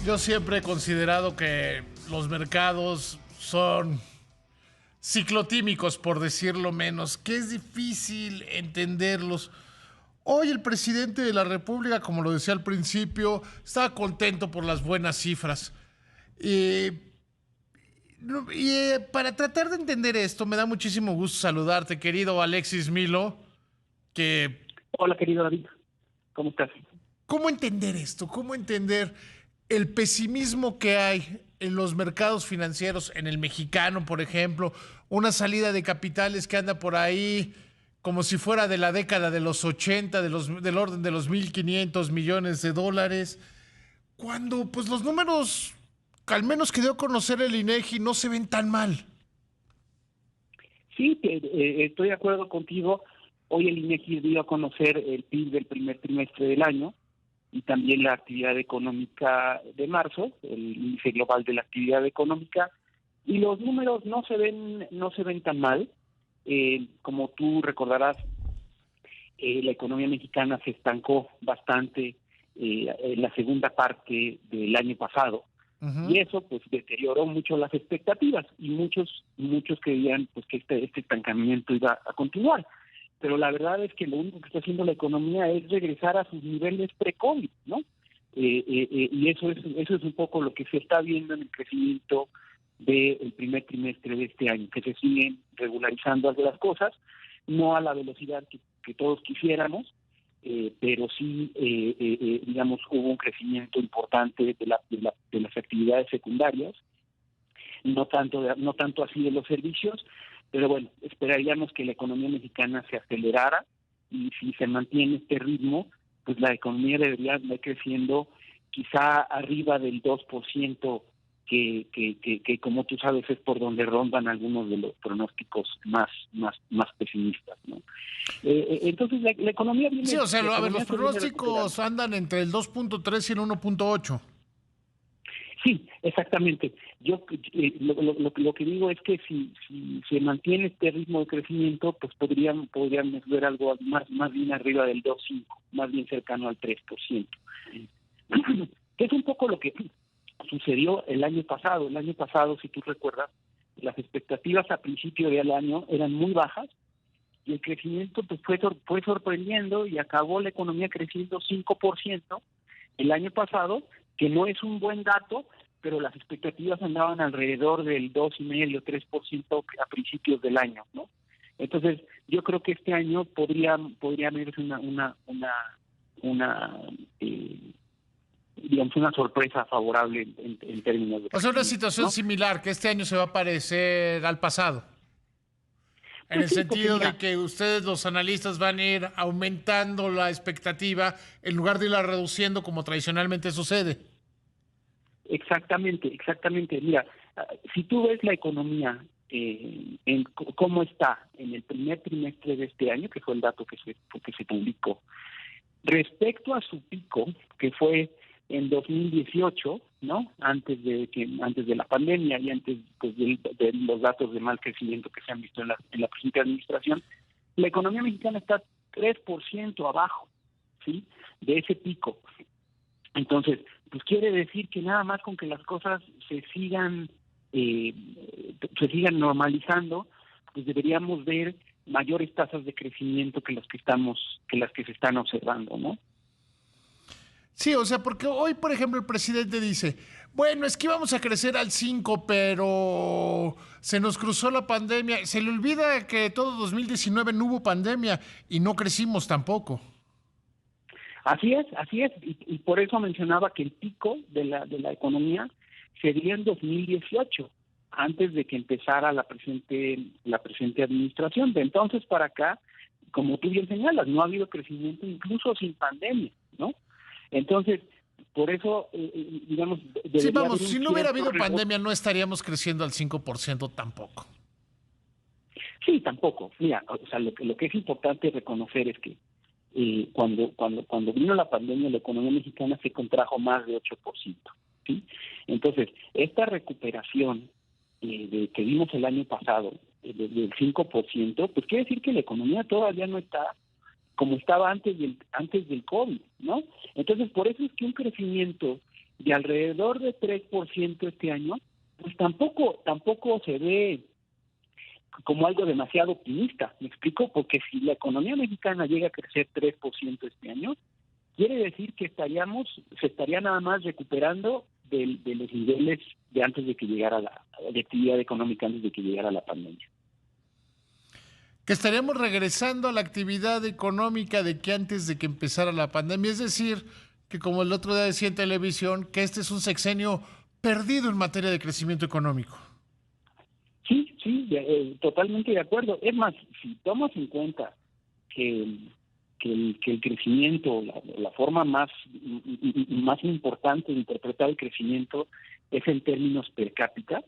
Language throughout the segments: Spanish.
Yo siempre he considerado que los mercados son ciclotímicos, por decirlo menos, que es difícil entenderlos. Hoy el presidente de la República, como lo decía al principio, estaba contento por las buenas cifras. Y, para tratar de entender esto, me da muchísimo gusto saludarte, querido Alexis Milo, que Hola, querido David, ¿cómo estás? ¿cómo entender esto? ¿Cómo entender el pesimismo que hay en los mercados financieros, en el mexicano, por ejemplo, una salida de capitales que anda por ahí como si fuera de la década de los 80, del orden de los 1.500 millones de dólares, cuando pues los números, al menos que dio a conocer el INEGI, no se ven tan mal? Sí, estoy de acuerdo contigo. Hoy el INEGI dio a conocer el PIB del primer trimestre del año y también la actividad económica de marzo, el índice global de la actividad económica, y los números no se ven tan mal. Como tú recordarás, la economía mexicana se estancó bastante en la segunda parte del año pasado. Y Ujú. eso pues deterioró mucho las expectativas y muchos creían pues que este estancamiento iba a continuar. Pero la verdad es que lo único que está haciendo la economía es regresar a sus niveles pre-COVID, ¿no? Y eso es un poco lo que se está viendo en el crecimiento del primer trimestre de este año, que se siguen regularizando algunas cosas, no a la velocidad que todos quisiéramos, pero sí, digamos, hubo un crecimiento importante de las actividades secundarias, no tanto así de los servicios, pero bueno, esperaríamos que la economía mexicana se acelerara y si se mantiene este ritmo, pues la economía debería ir creciendo quizá arriba del 2%, que como tú sabes es por donde rondan algunos de los pronósticos más pesimistas, ¿no? Entonces la economía Sí, o sea, la a ver, los economía se viene recuperando. pronósticos andan entre el 2.3 y el 1.8. Sí, exactamente. Yo lo que digo es que si se mantiene este ritmo de crecimiento, pues podríamos ver algo más bien arriba del 2,5, más bien cercano al 3%. Que es un poco lo que sucedió el año pasado. El año pasado, si tú recuerdas, las expectativas a principio del año eran muy bajas y el crecimiento pues fue sorprendiendo y acabó la economía creciendo 5% el año pasado, que no es un buen dato, pero las expectativas andaban alrededor del 2,5-3% a principios del año, ¿no? Entonces, yo creo que este año podría verse una eh, digamos, una sorpresa favorable en términos de O sea, una crecimiento, situación ¿no? similar, que este año se va a parecer al pasado, en Pues el sí, porque sentido de mira, que ustedes, los analistas, van a ir aumentando la expectativa en lugar de irla reduciendo como tradicionalmente sucede. exactamente. Mira, si tú ves la economía cómo está en el primer trimestre de este año, que fue el dato que se publicó, respecto a su pico, que fue en 2018, ¿no? Antes de la pandemia y antes pues, de los datos de mal crecimiento que se han visto en la presente administración, la economía mexicana está 3% abajo, ¿sí? De ese pico. Entonces, pues quiere decir que nada más con que las cosas eh, se sigan normalizando, pues deberíamos ver mayores tasas de crecimiento que las que se están observando, ¿no? Sí, o sea, porque hoy, por ejemplo, el presidente dice, bueno, es que íbamos a crecer al 5, pero se nos cruzó la pandemia. Se le olvida que todo 2019 no hubo pandemia y no crecimos tampoco. Así es, y por eso mencionaba que el pico de la economía sería en 2018, antes de que empezara la presente administración. De entonces para acá, como tú bien señalas, no ha habido crecimiento incluso sin pandemia, ¿no? Entonces, por eso, digamos, Sí, debería vamos, haber un si no hubiera cierto habido rebote. pandemia no estaríamos creciendo al 5% tampoco. Sí, tampoco. Mira, o sea, lo que es importante reconocer es que cuando vino la pandemia, la economía mexicana se contrajo más de 8%, ¿sí? Entonces, esta recuperación que vimos el año pasado, del 5%, pues quiere decir que la economía todavía no está como estaba antes del COVID, ¿no? Entonces, por eso es que un crecimiento de alrededor de 3% este año, pues tampoco se ve como algo demasiado optimista, ¿me explico? Porque si la economía mexicana llega a crecer 3% este año, quiere decir que se estaría nada más recuperando de los niveles de antes de que llegara de actividad económica antes de que llegara la pandemia. Que estaríamos regresando a la actividad económica de que antes de que empezara la pandemia, es decir, que como el otro día decía en televisión, que este es un sexenio perdido en materia de crecimiento económico. Sí, totalmente de acuerdo. Es más, si tomas en cuenta que el crecimiento, la forma más importante de interpretar el crecimiento es en términos per cápita,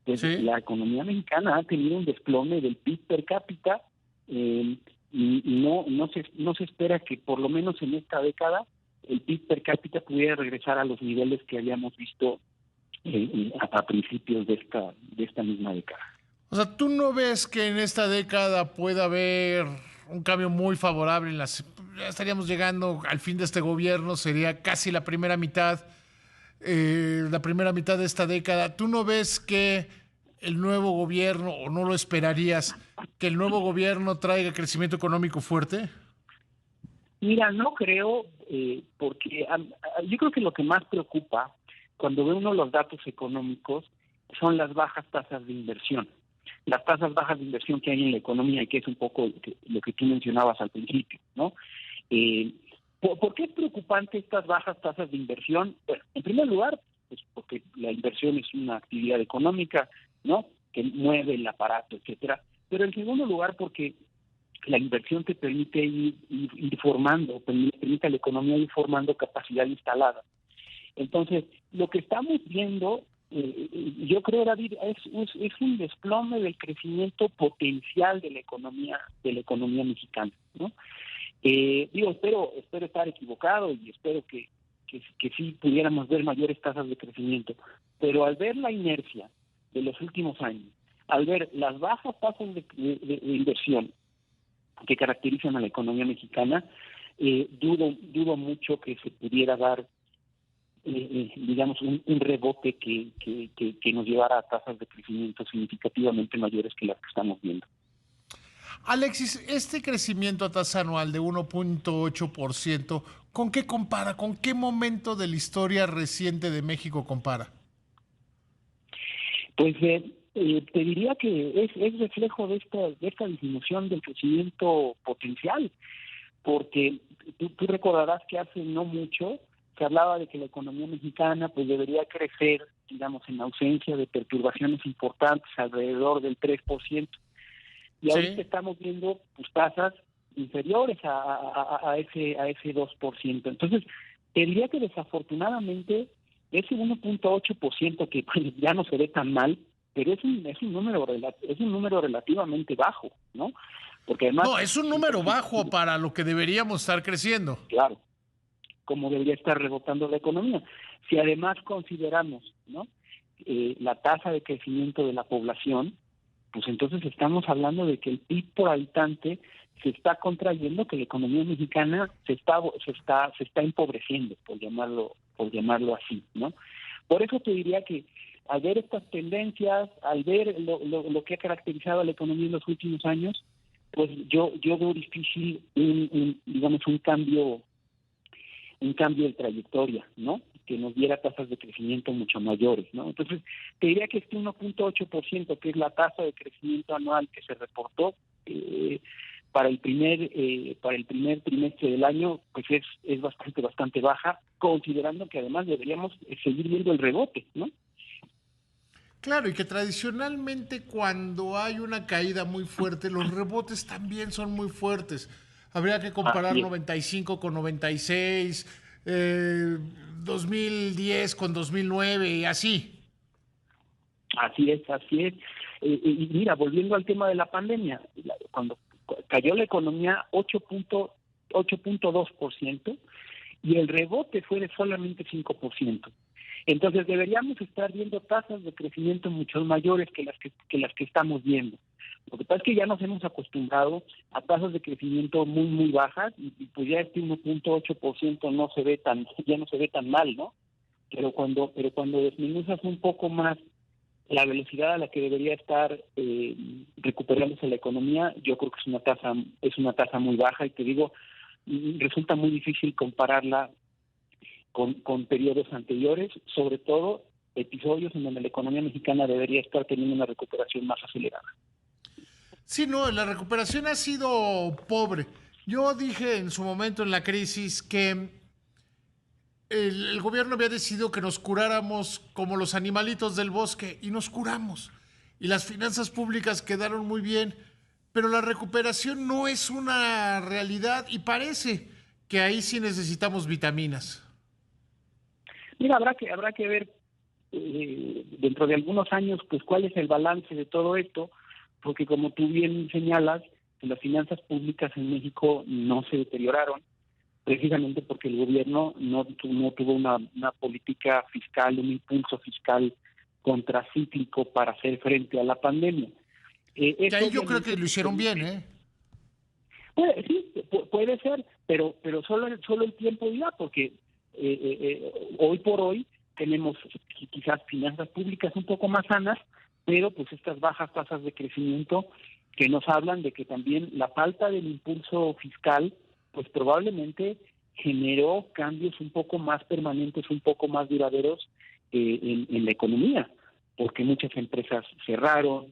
pues ¿Sí? la economía mexicana ha tenido un desplome del PIB per cápita y no se espera que por lo menos en esta década el PIB per cápita pudiera regresar a los niveles que habíamos visto a principios de esta misma década. O sea, ¿tú no ves que en esta década pueda haber un cambio muy favorable ya estaríamos llegando al fin de este gobierno, sería casi la primera mitad de esta década? ¿Tú no ves que el nuevo gobierno, o no lo esperarías, que el nuevo gobierno traiga crecimiento económico fuerte? Mira, no creo, porque yo creo que lo que más preocupa cuando ve uno los datos económicos son las bajas tasas de inversión. Las tasas bajas de inversión que hay en la economía, y que es un poco lo que tú mencionabas al principio, ¿no? ¿Por qué es preocupante estas bajas tasas de inversión? Bueno, en primer lugar, pues porque la inversión es una actividad económica, ¿no?, que mueve el aparato, etcétera. Pero en segundo lugar, porque la inversión te permite ir formando, permite a la economía ir formando capacidad instalada. Entonces, lo que estamos viendo, yo creo, David, es un desplome del crecimiento potencial de la economía mexicana, ¿no? Espero estar equivocado y espero que sí pudiéramos ver mayores tasas de crecimiento, pero al ver la inercia de los últimos años, al ver las bajas tasas de inversión que caracterizan a la economía mexicana, dudo mucho que se pudiera dar digamos, un rebote que nos llevara a tasas de crecimiento significativamente mayores que las que estamos viendo. Alexis, este crecimiento a tasa anual de 1.8%, ¿con qué compara? ¿Con qué momento de la historia reciente de México compara? Pues te diría que es reflejo de esta disminución del crecimiento potencial, porque tú recordarás que hace no mucho se hablaba de que la economía mexicana pues debería crecer, digamos, en ausencia de perturbaciones importantes, alrededor del 3%. Y ahorita estamos viendo pues tasas inferiores a ese 2%. Entonces, te diría que desafortunadamente ese 1.8% que pues, ya no se ve tan mal, pero es un número relativamente bajo, ¿no? Porque además no, es un número bajo para lo que deberíamos estar creciendo. Claro, como debería estar rebotando la economía. Si además consideramos, ¿no?, la tasa de crecimiento de la población, pues entonces estamos hablando de que el PIB por habitante se está contrayendo, que la economía mexicana se está empobreciendo, por llamarlo así, ¿no? Por eso te diría que al ver estas tendencias, al ver lo que ha caracterizado a la economía en los últimos años, pues yo veo difícil un cambio de trayectoria, ¿no?, que nos diera tasas de crecimiento mucho mayores, ¿no? Entonces, te diría que este 1.8%, que es la tasa de crecimiento anual que se reportó para el primer trimestre del año, pues es bastante baja, considerando que además deberíamos seguir viendo el rebote, ¿no? Claro, y que tradicionalmente cuando hay una caída muy fuerte, los rebotes también son muy fuertes. Habría que comparar 95 con 96, 2010 con 2009 y así. Así es. Y mira, volviendo al tema de la pandemia, cuando cayó la economía 8.2% y el rebote fue de solamente 5%. Entonces deberíamos estar viendo tasas de crecimiento mucho mayores que las que estamos viendo. Lo que pasa es que ya nos hemos acostumbrado a tasas de crecimiento muy bajas y pues ya este 1.8% ya no se ve tan mal, ¿no? pero cuando desmenuzas un poco más la velocidad a la que debería estar recuperándose la economía, yo creo que es una tasa muy baja, y te digo, resulta muy difícil compararla con periodos anteriores, sobre todo episodios en donde la economía mexicana debería estar teniendo una recuperación más acelerada. Sí, no, la recuperación ha sido pobre. Yo dije en su momento en la crisis que el gobierno había decidido que nos curáramos como los animalitos del bosque y nos curamos. Y las finanzas públicas quedaron muy bien, pero la recuperación no es una realidad y parece que ahí sí necesitamos vitaminas. Mira, habrá que ver dentro de algunos años, pues cuál es el balance de todo esto, porque como tú bien señalas, las finanzas públicas en México no se deterioraron, precisamente porque el gobierno no tuvo una política fiscal, un impulso fiscal contracíclico para hacer frente a la pandemia. Que ahí yo creo que lo hicieron bien, ¿eh? Sí, puede ser, pero solo el tiempo dirá, porque hoy por hoy tenemos quizás finanzas públicas un poco más sanas, pero pues estas bajas tasas de crecimiento que nos hablan de que también la falta del impulso fiscal pues probablemente generó cambios un poco más permanentes, un poco más duraderos en la economía, porque muchas empresas cerraron,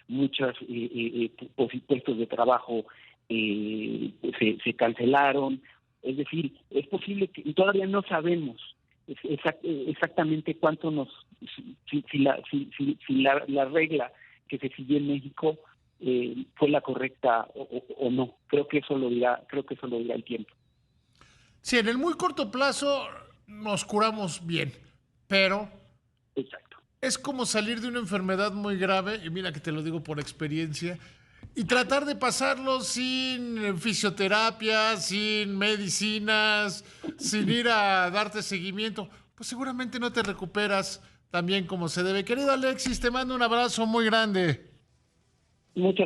muchos puestos de trabajo se cancelaron. Es decir, es posible que todavía no sabemos exactamente cuánto si la regla que se siguió en México fue la correcta o no. Creo que eso lo dirá el tiempo. Sí, en el muy corto plazo nos curamos bien, pero Exacto. es como salir de una enfermedad muy grave, y mira que te lo digo por experiencia, y tratar de pasarlo sin fisioterapia, sin medicinas, sin ir a darte seguimiento. Pues seguramente no te recuperas tan bien como se debe. Querido Alexis, te mando un abrazo muy grande. Muchas